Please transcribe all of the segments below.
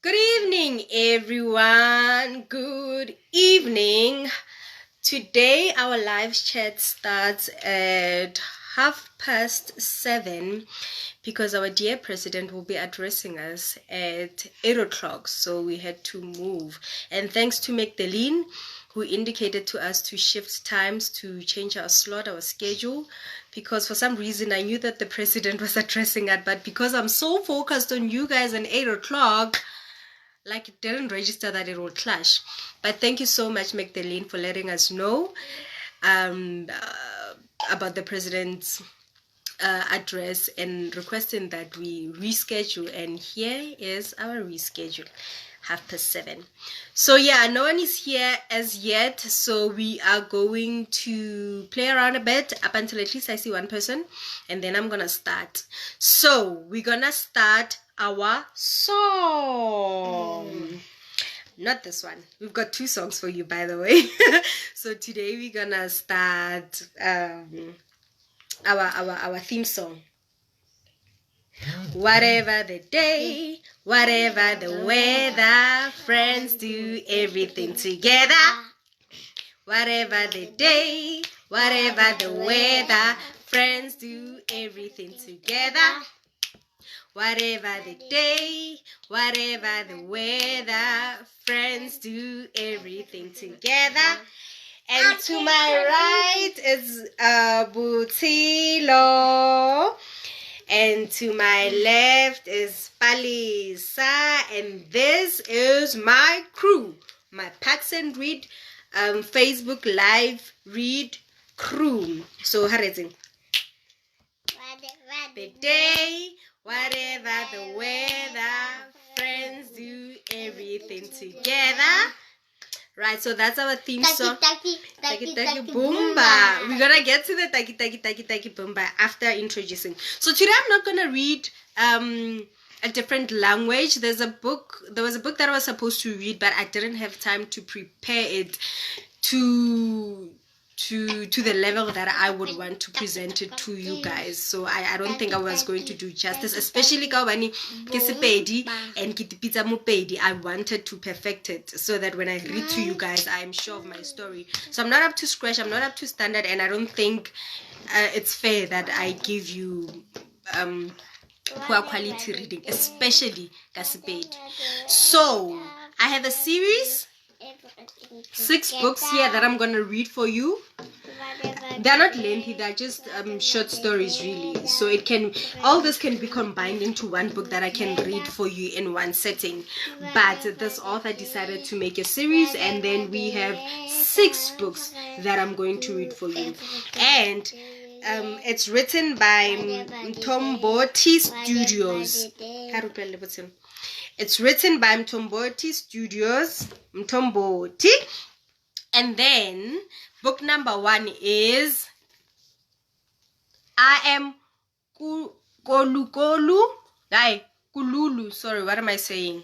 Good evening, everyone. Good evening. Today, our live chat starts at 7:30 because our dear president will be addressing us at 8 o'clock. So we had to move. And thanks to Magdalene, who indicated to us to shift times to change our slot, our schedule, because for some reason I knew that the president was addressing us, but because I'm so focused on you guys at 8 o'clock, like it didn't register that it will clash. But thank you so much, Magdalene, for letting us know about the president's address and requesting that we reschedule. And here is our reschedule, 7:30. So yeah, no one is here as yet, so we are going to play around a bit up until at least I see one person, and then I'm gonna start. So we're gonna start our song. Not this one. We've got two songs for you, by the way. So today we're gonna start our theme song. Whatever the day, whatever the weather, friends do everything together. Whatever the day, whatever the weather, friends do everything together. Whatever the day, whatever the weather, friends do everything together. And to my right is Butilo. And to my left is Palisa. And this is my crew, my Parksandread Facebook Live Read crew. So, Harizing. The day, whatever the weather, friends do everything together. Right, so that's our theme song. Taki Taki Boomba. We're gonna get to the Taki Taki Boomba after introducing. So today I'm not gonna read a different language. There was a book that I was supposed to read, but I didn't have time to prepare it to the level that I would want to present it to you guys. So I don't think I was going to do justice, especially Kawani Kisipedi and Kitipita Mupedi. I wanted to perfect it so that when I read to you guys, I am sure of my story. So I'm not up to scratch, I'm not up to standard, and I don't think it's fair that I give you poor quality reading, especially Kasipedi. So I have a series, 6 books here that I'm gonna read for you. They're not lengthy, they're just short stories really. So all this can be combined into one book that I can read for you in one setting. But this author decided to make a series, and then we have 6 books that I'm going to read for you. And it's written by Mtomboti Studios. It's written by Mtomboti Studios. Mtomboti. And then book number 1 is I Am Kululu. Sorry, what am I saying?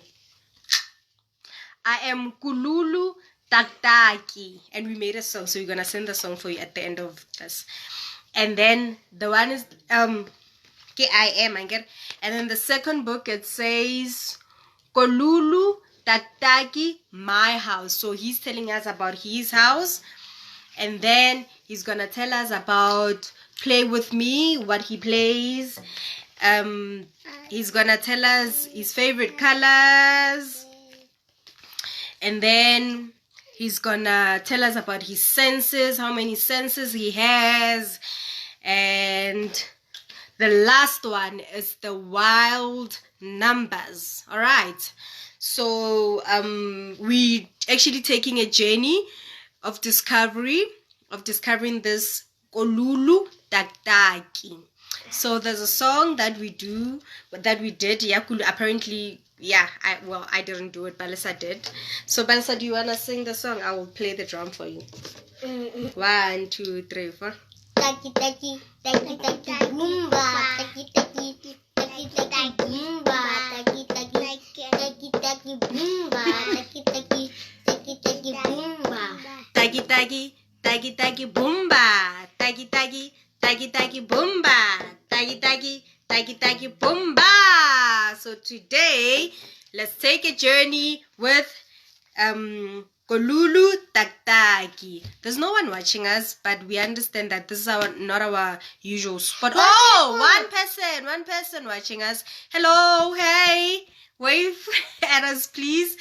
I Am Kululu Taktaki. And we made a song, so we're gonna send the song for you at the end of this. And then the one is I Am. And then the second book, it says Kululu Taktaki, my house. So he's telling us about his house, and then he's gonna tell us about Play With Me, what he plays. He's gonna tell us his favorite colors, and then he's gonna tell us about his senses, how many senses he has, and the last one is the wild numbers. All right. So we actually taking a journey of discovering this Kululu Taktaki. So there's a song that we did. Yakulu apparently, I didn't do it. Balisa did. So Balisa, do you wanna sing the song? I will play the drum for you. 1, 2, 3, 4. Taki taki taki taki boomba. Taki taki taki taki boomba. Taki taki taki taki boomba. Taki taki taki taki boomba. Taki taki taki taki boomba. Taki taki taki taki boomba. Taki taki Taki taki boomba. So today, let's take a journey with Kilulu Taktaki. There's no one watching us, but we understand that this is not our usual spot. Oh, one person watching us. Hello, hey, wave at us, please.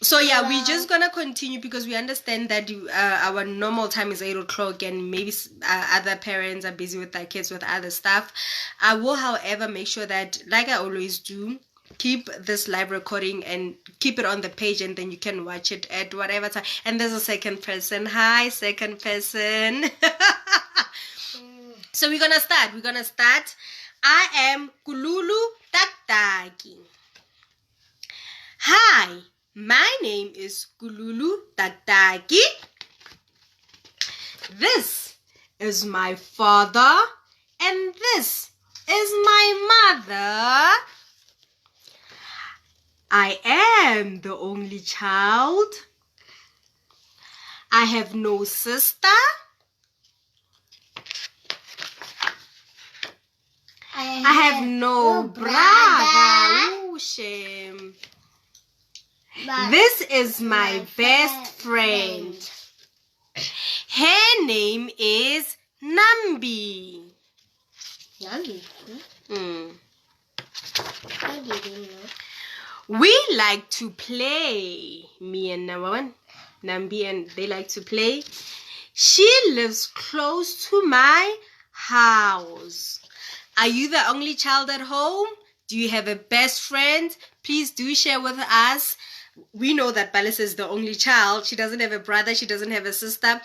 So yeah, we're just gonna continue because we understand that our normal time is 8 o'clock and maybe other parents are busy with their kids with other stuff. I will, however, make sure that, like I always do, keep this live recording and keep it on the page, and then you can watch it at whatever time. And there's a second person. Hi, second person. So we're gonna start. I am Kilulu Taktaki. Hi, my name is Kilulu Taktaki. This is my father, and this is my mother. I am the only child. I have no sister. I have no brother. Ooh, shame. This is my best friend. Her name is Nambi. Nambi? I didn't know. We like to play. Me and Nambi, and they like to play. She lives close to my house. Are you the only child at home? Do you have a best friend? Please do share with us. We know that Balis is the only child. She doesn't have a brother. She doesn't have a sister.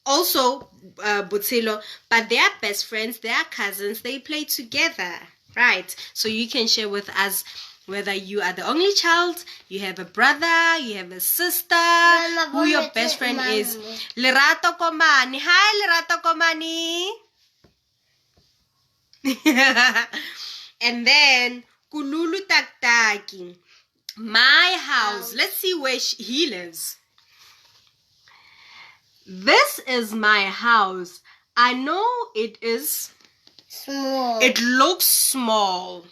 Also, Butselo, but they are best friends. They are cousins. They play together, right? So you can share with us whether you are the only child, you have a brother, you have a sister, who your best friend is. Lerato Komani. Hi, Lerato Komani. And then Kilulu Taktaki. My house. Let's see where he lives. This is my house. I know it is small. It looks small.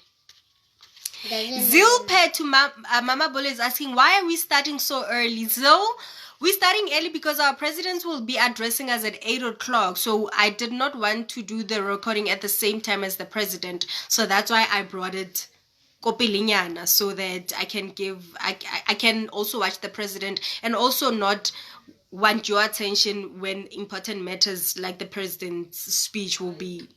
Zilpe to Mama Bole is asking, why are we starting so early? So we're starting early because our president will be addressing us at 8 o'clock. So I did not want to do the recording at the same time as the president. So that's why I brought it kopilinyana, so that I can also watch the president and also not want your attention when important matters like the president's speech will be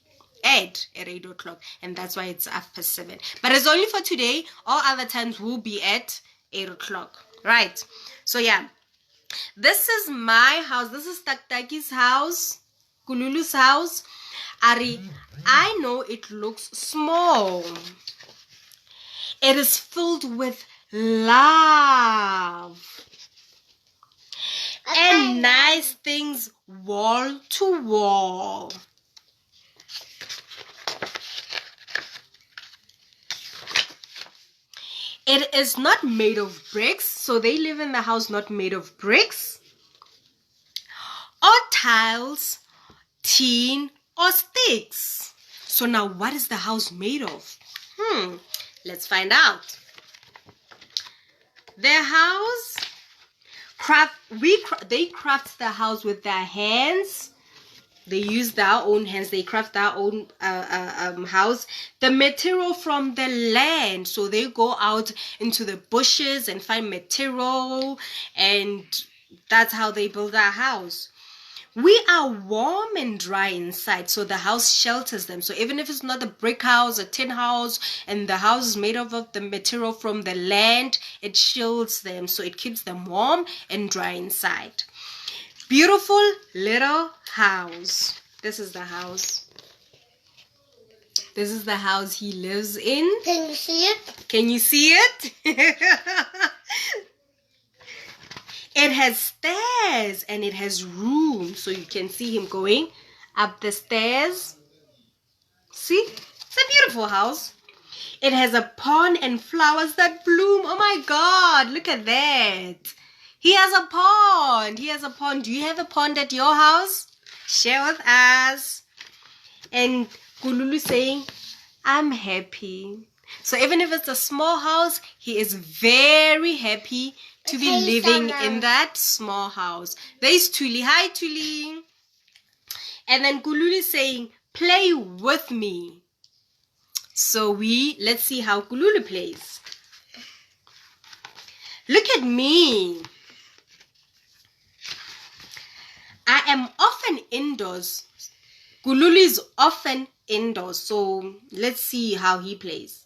at 8 o'clock, and that's why it's after 7. But it's only for today. All other times will be at 8 o'clock, right? So yeah, this is my house. This is Taktaki's house, Kilulu's house. Ari, I know it looks small. It is filled with love and nice things wall to wall. It is not made of bricks, so they live in the house not made of bricks or tiles, tin, or sticks. So now what is the house made of? Let's find out. Their house, they craft the house with their hands. They use their own hands. They craft their own house. The material from the land. So they go out into the bushes and find material, and that's how they build their house. We are warm and dry inside, so the house shelters them. So even if it's not a brick house, a tin house, and the house is made of the material from the land, it shields them, so it keeps them warm and dry inside. Beautiful little house. This is the house. This is the house he lives in. Can you see it? Can you see it? It has stairs and it has room, so you can see him going up the stairs. See? It's a beautiful house. It has a pond and flowers that bloom. Oh my God, look at that. He has a pond. He has a pond. Do you have a pond at your house? Share with us. And Kilulu saying, I'm happy. So even if it's a small house, he is very happy to be living in that small house. There's Tuli. Hi, Tuli. And then Kululu is saying, play with me. So let's see how Kululu plays. Look at me. I am often indoors. Kululu is often indoors. So let's see how he plays.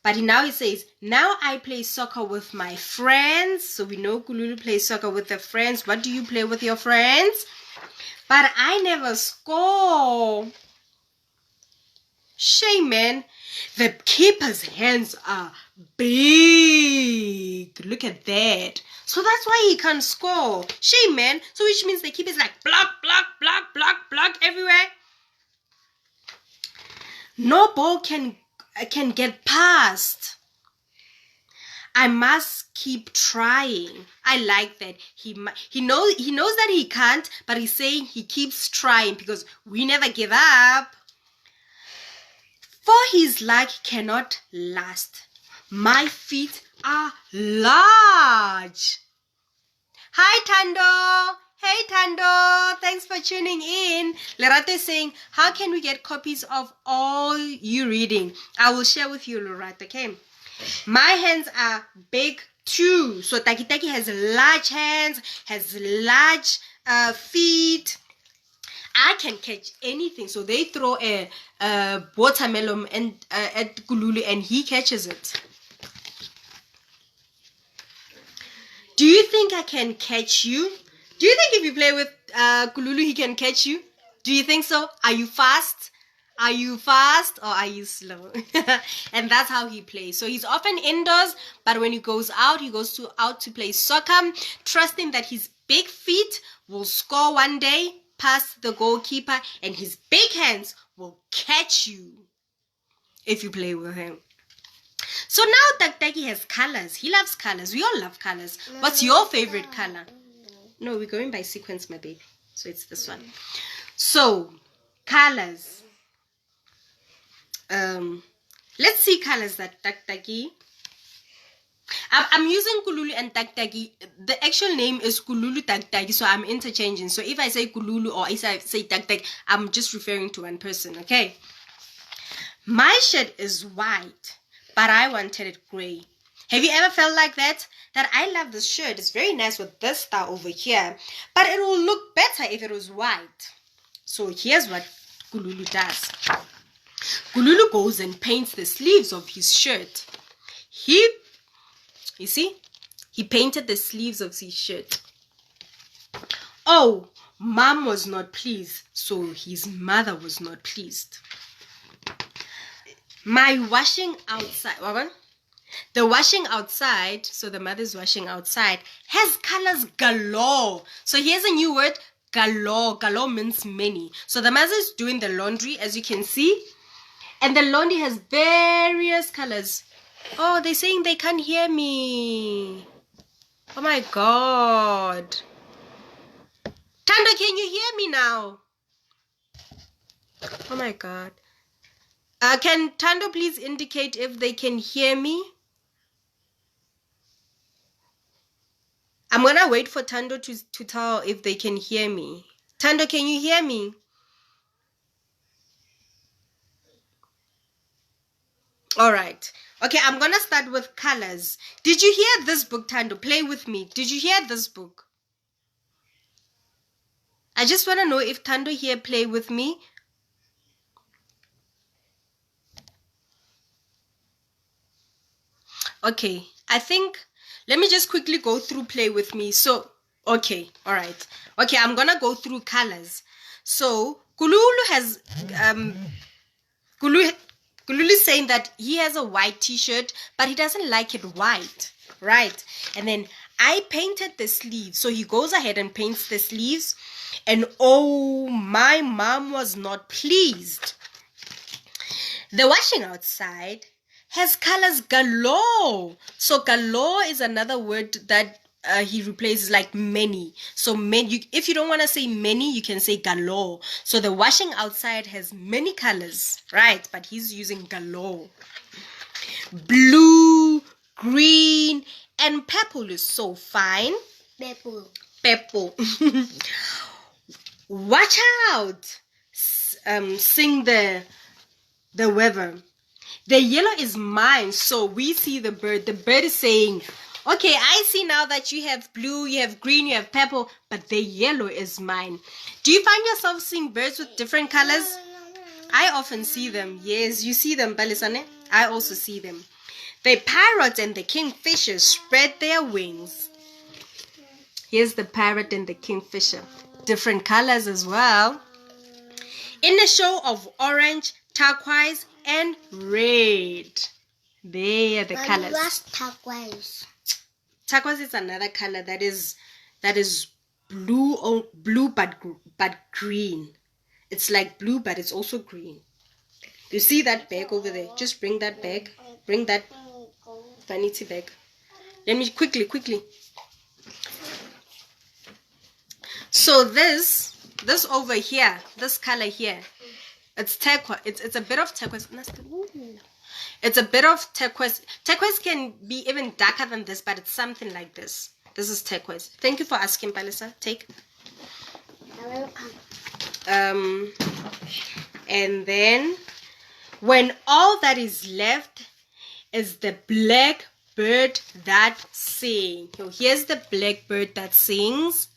But now he says, now I play soccer with my friends. So we know Kululu plays soccer with her friends. What do you play with your friends? But I never score. Shame, man. The keeper's hands are big. Look at that. So that's why he can't score. Shame, man. So which means the keeper's like block, block, block, block, block everywhere. No ball can get past. I must keep trying. I like that. He knows that he can't, but he's saying he keeps trying because we never give up. For his luck cannot last. My feet are large. Hi, Tando. Hey, Tando. Thanks for tuning in. Lerato is saying, how can we get copies of all you reading? I will share with you, Lerato, okay? My hands are big too. So Taki Taki has large hands, has large feet. I can catch anything. So they throw a watermelon at Kululu and he catches it. Do you think I can catch you? Do you think if you play with Kululu, he can catch you? Do you think so? Are you fast? Are you fast or are you slow? And that's how he plays. So he's often indoors, but when he goes out, he goes out to play soccer, trusting that his big feet will score one day past the goalkeeper and his big hands will catch you if you play with him. So now Taki has colors. He loves colors. We all love colors. What's your favorite color? No, we're going by sequence, my baby. So it's this one. So, colors. Let's see colors that Taki. I'm using Kululu and Taki. The actual name is Kululu Taki, so I'm interchanging. So if I say Kululu or if I say Taki, I'm just referring to one person, okay? My shirt is white, but I wanted it gray. Have you ever felt like that? That I love this shirt. It's very nice with this star over here, but it will look better if it was white. So here's what Kululu does. Kululu goes and paints the sleeves of his shirt. You see? He painted the sleeves of his shirt. Oh, Mom was not pleased, so his mother was not pleased. My washing outside, the washing outside, so the mother's washing outside, has colors galore. So here's a new word, galore. Galore means many. So the mother's doing the laundry, as you can see. And the laundry has various colors. Oh, they're saying they can't hear me. Oh my God. Tando, can you hear me now? Oh my God. Can Tando please indicate if they can hear me? I'm going to wait for Tando to tell if they can hear me. Tando, can you hear me? All right. Okay, I'm going to start with colors. Did you hear this book, Tando? Play with me. Did you hear this book? I just want to know if Tando here play with me. Okay, I think, let me just quickly go through play with me. So, okay, all right. Okay, I'm going to go through colors. So, Kululu has, Kululu is saying that he has a white t-shirt, but he doesn't like it white, right? And then I painted the sleeves. So he goes ahead and paints the sleeves. And oh, my mom was not pleased. The washing outside has colors galore. So galore is another word that he replaces like many. So if you don't want to say many, you can say galore. So the washing outside has many colors, right? But he's using galore. Blue, green, and purple is so fine. Purple. Watch out. Sing the weather. The yellow is mine. So we see the bird. The bird is saying, okay, I see now that you have blue, you have green, you have purple, but the yellow is mine. Do you find yourself seeing birds with different colors? I often see them. Yes, you see them, Balisane? I also see them. The parrot and the kingfisher spread their wings. Here's the parrot and the kingfisher. Different colors as well. In a show of orange, turquoise, and red. They are the colors. What's turquoise? Turquoise is another color that is blue but green. It's like blue but it's also green. You see that bag over there? Just bring that bag. Bring that vanity bag. Let me quickly. So this over here, this color here, it's turquoise. It's a bit of turquoise. It's a bit of turquoise. Turquoise can be even darker than this, but it's something like this. This is turquoise. Thank you for asking, Palisa. Take. And then when all that is left is the black bird that sings. So here's the black bird that sings.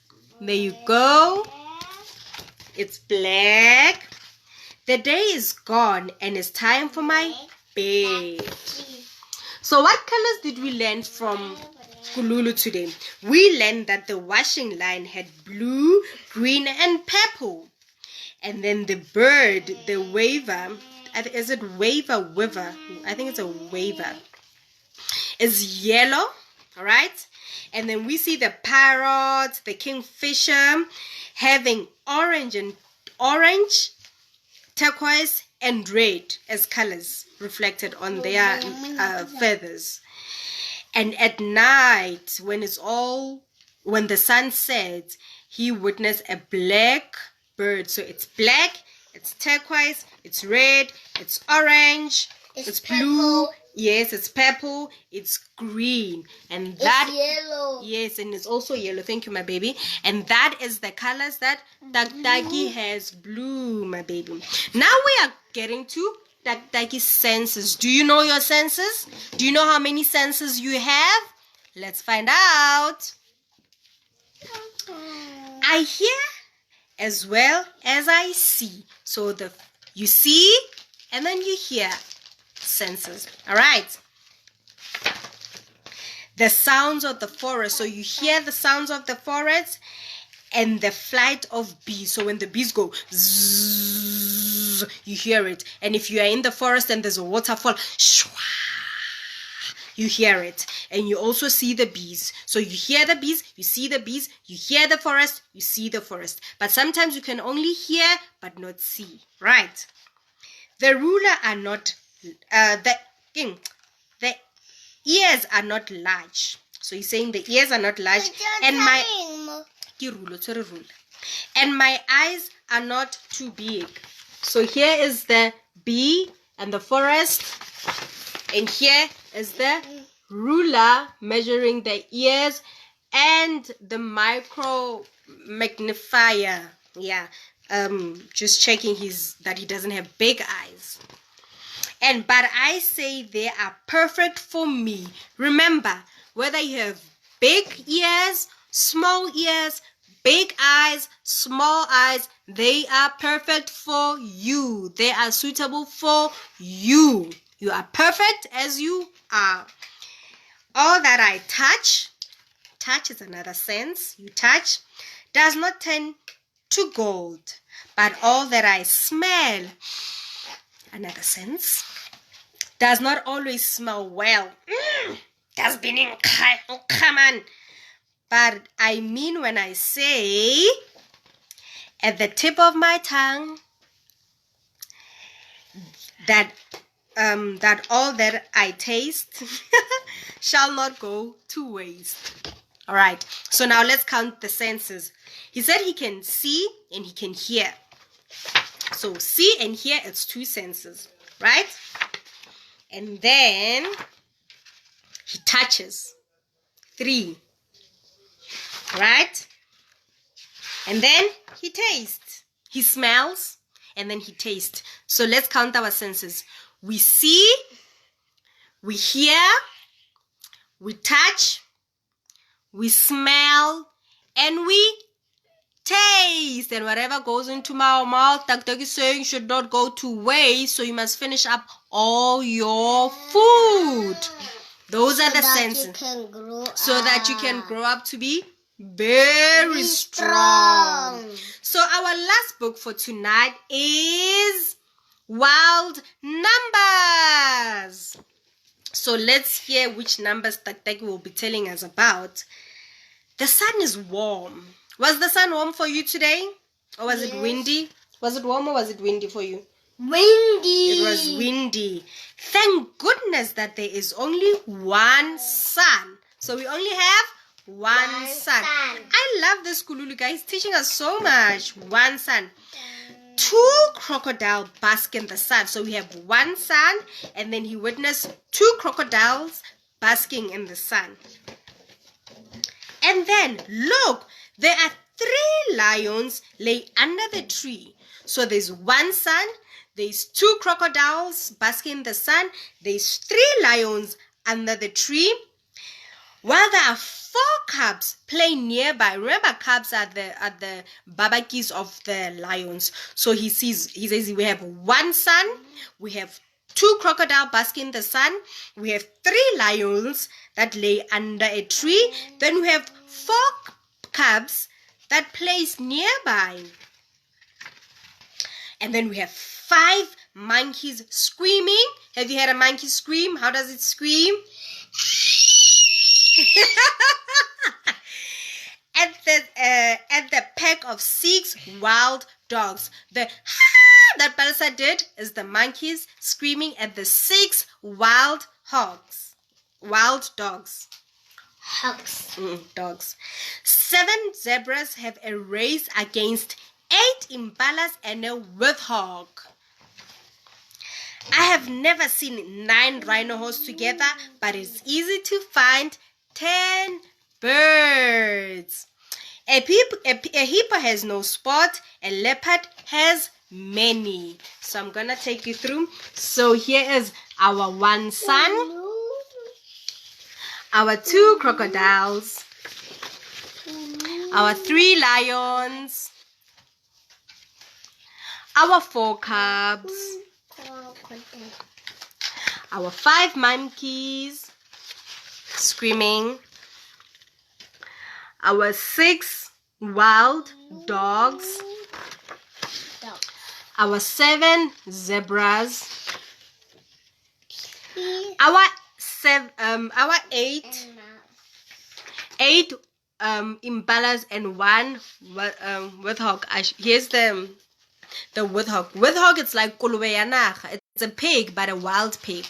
There you go. It's black. The day is gone and it's time for my bed. So what colors did we learn from Kilulu today? We learned that the washing line had blue, green, and purple. And then the bird, the waver, is it waver? I think it's a waver. Is yellow, all right? And then we see the parrot, the kingfisher, having orange, turquoise, and red as colors reflected on their feathers. And at night, when the sun sets, he witnessed a black bird. So it's black, it's turquoise, it's red, it's orange, it's blue. Yes, it's purple, it's green, and that it's yellow. Yes, and it's also yellow. Thank you, my baby. And that is the colors that Dagi has. Blue, my baby. Now we are getting to Dagi's senses. Do you know your senses? Do you know how many senses you have? Let's find out. I hear as well as I see. So you see and then you hear. Senses. All right. The sounds of the forest. So you hear the sounds of the forest and the flight of bees. So when the bees go zzz, you hear it. And if you are in the forest and there's a waterfall, shwa, you hear it. And you also see the bees. So you hear the bees, you see the bees, you hear the forest, you see the forest. But sometimes you can only hear but not see. Right. The ruler are not the ears are not large. So he's saying the ears are not large. And my eyes are not too big. So here is the bee and the forest. And here is the ruler measuring the ears and the micro magnifier. Yeah. Just checking that he doesn't have big eyes. But I say they are perfect for me. Remember, whether you have big ears, small ears, big eyes, small eyes, they are perfect for you. They are suitable for you. You are perfect as you are. All that I touch is another sense. You touch does not turn to gold. But all that I smell, another sense, does not always smell well. That's been in come on. But I mean when I say at the tip of my tongue that all that I taste shall not go to waste. All right. So now let's count the senses. He said he can see and he can hear. So see and hear, it's 2 senses, right? And then he touches, 3, right? And then he tastes. He smells and then he tastes. So let's count our senses. We see, we hear, we touch, we smell, and we taste. And whatever goes into my mouth, Dr. is saying, should not go to waste. So you must finish up all your food. Those are the senses. So that you can grow up to be very strong. So our last book for tonight is Wild Numbers. So let's hear which numbers Taktaki will be telling us about. The sun is warm. Was the sun warm for you today? Or was it windy? Was it warm or was it windy for you? Windy. It was windy. Thank goodness that there is only one sun. So we only have one sun. I love this Kilulu guy. He's teaching us so much. One sun. 2 crocodiles bask in the sun. So we have one sun, and then he witnessed 2 crocodiles basking in the sun. And then look, there are 3 lions lay under the tree. So there's one sun, there's 2 crocodiles basking in the sun, there's 3 lions under the tree, while there are 4 cubs playing nearby. Remember, cubs are the babakis of the lions. So he says we have one sun, we have 2 crocodiles basking in the sun, we have 3 lions that lay under a tree, then we have 4 cubs that plays nearby. And then we have 5 monkeys screaming. Have you heard a monkey scream? How does it scream? And the pack of 6 wild dogs. The that Balsa did is the monkeys screaming at the 6 wild dogs. Dogs. 7 zebras have a race against 8 impalas and a warthog. I have never seen 9 rhinos together, but it's easy to find 10 birds. A hippo has no spot. A leopard has many. So I'm gonna take you through. So here is our one sun, our 2 crocodiles, our 3 lions, our 4 cubs, our 5 monkeys screaming, our 6 wild dogs, our 7 zebras, our 8 impalas and 1 warthog. Here's the warthog. Warthog, it's like kulube ya naga. It's a pig, but a wild pig.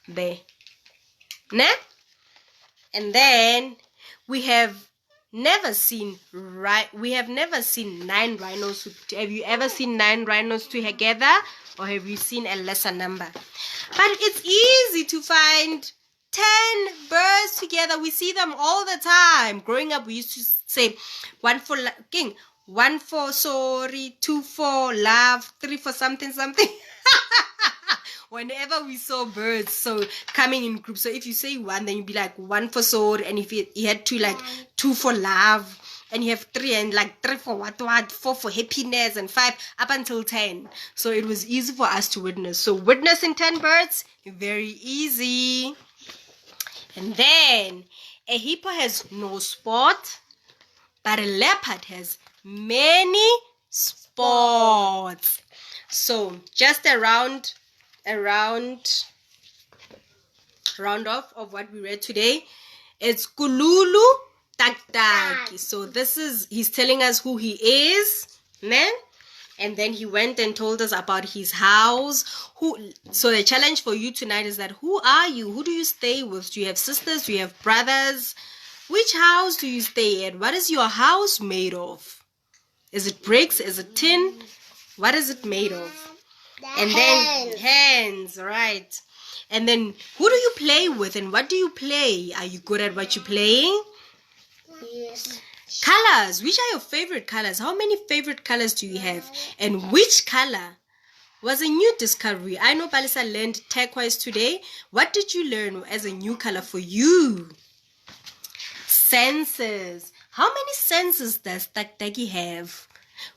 There. Ne? And then we have never seen 9 rhinos. Have you ever seen 9 rhinos together, or have you seen a lesser number? But it's easy to find 10 birds together. We see them all the time. Growing up, we used to say 1 for king, 1 for sorry, 2 for love, 3 for something. Whenever we saw birds, so coming in groups. So if you say 1, then you'd be like 1 for sorry, and if you had 2, like 2 for love, and you have 3, and like 3 for what, 4 for happiness, and 5 up until 10. So it was easy for us to witness. So witnessing 10 birds, very easy. And then a hippo has no spot, but a leopard has many spots. So just a round off of what we read today. It's Kilulu Taktaki. So he's telling us who he is, ne? And then he went and told us about his house. So the challenge for you tonight is that who are you? Who do you stay with? Do you have sisters? Do you have brothers? Which house do you stay in? What is your house made of? Is it bricks? Is it tin? What is it made of? And then hands, right? And then who do you play with and what do you play? Are you good at what you're playing? Yes. Colors. Which are your favorite colors? How many favorite colors do you have? And which color was a new discovery? I know Palisa learned turquoise today. What did you learn as a new color for you? Senses. How many senses does Taki have?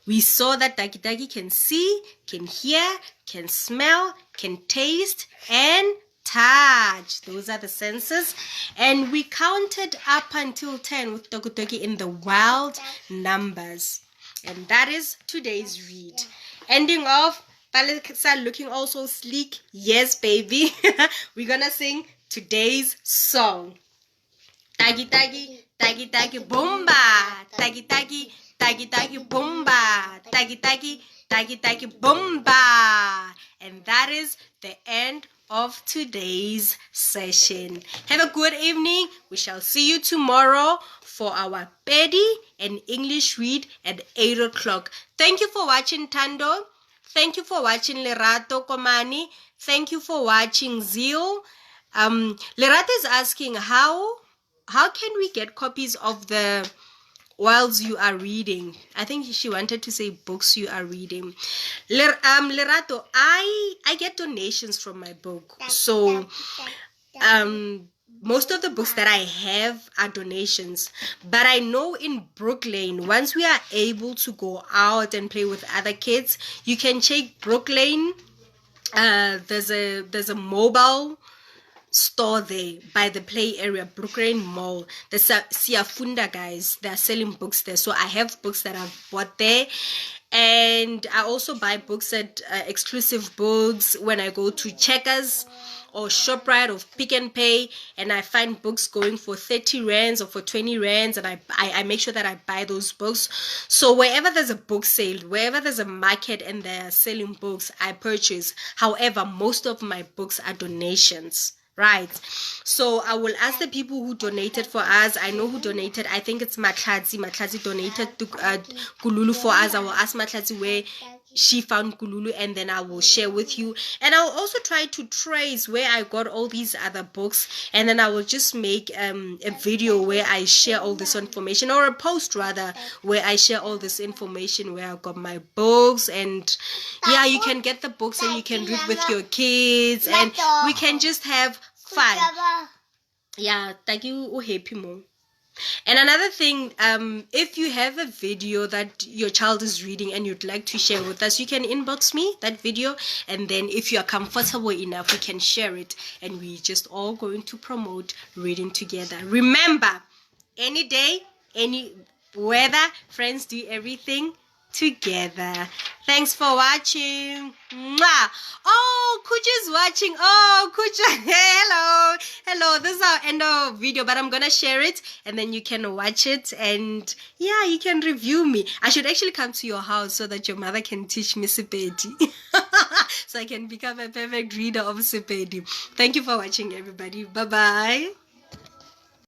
We saw that Taki can see, can hear, can smell, can taste, and touch. Those are the senses. And we counted up until 10 with Taki in the wild numbers. And that is today's read. Ending off, Palisa looking also sleek. Yes, baby. We're gonna sing today's song. Taki, bomba. Taki, bomba. Taki, bomba. And that is the end of today's session. Have a good evening. We shall see you tomorrow for our Pedi and English read at 8 o'clock. Thank you for watching, Tando. Thank you for watching, Lerato Komani. Thank you for watching, Zeal. Lerato is asking how can we get copies of the whilst you are reading. I think she wanted to say books you are reading. Lerato, I get donations from my book. So most of the books that I have are donations. But I know in Brooklyn, once we are able to go out and play with other kids, you can check Brooklyn. There's a mobile store there by the play area, Brooklyn Mall. The Siafunda guys, they're selling books there. So I have books that I've bought there. And I also buy books at exclusive books when I go to Checkers or ShopRite or Pick and Pay, and I find books going for 30 rands or for 20 rands, and I make sure that I buy those books. So wherever there's a book sale, wherever there's a market and they're selling books, I purchase. However, most of my books are donations. Right, so I will ask the people who donated for us. I know who donated. I think it's Matlazi. Matlazi donated to Kilulu for us. I will ask Matlazi where she found Kilulu, and then I will share with you. And I'll also try to trace where I got all these other books, and then I will just make a video where I share all this information, or a post rather, where I share all this information where I got my books. And yeah, you can get the books and you can read with your kids, and we can just have fun. Yeah, thank you. Happy mom. And another thing, if you have a video that your child is reading and you'd like to share with us, you can inbox me that video, and then if you are comfortable enough, we can share it, and we're just all going to promote reading together. Remember, any day, any weather, friends do everything together. Thanks for watching. Mwah. Oh, Kuja's watching. Oh, Kuja, hello. This is our end of video, but I'm gonna share it and then you can watch it, and yeah, you can review me. I should actually come to your house so that your mother can teach me Sepedi. So I can become a perfect reader of Sepedi. Thank you for watching, everybody. Bye bye.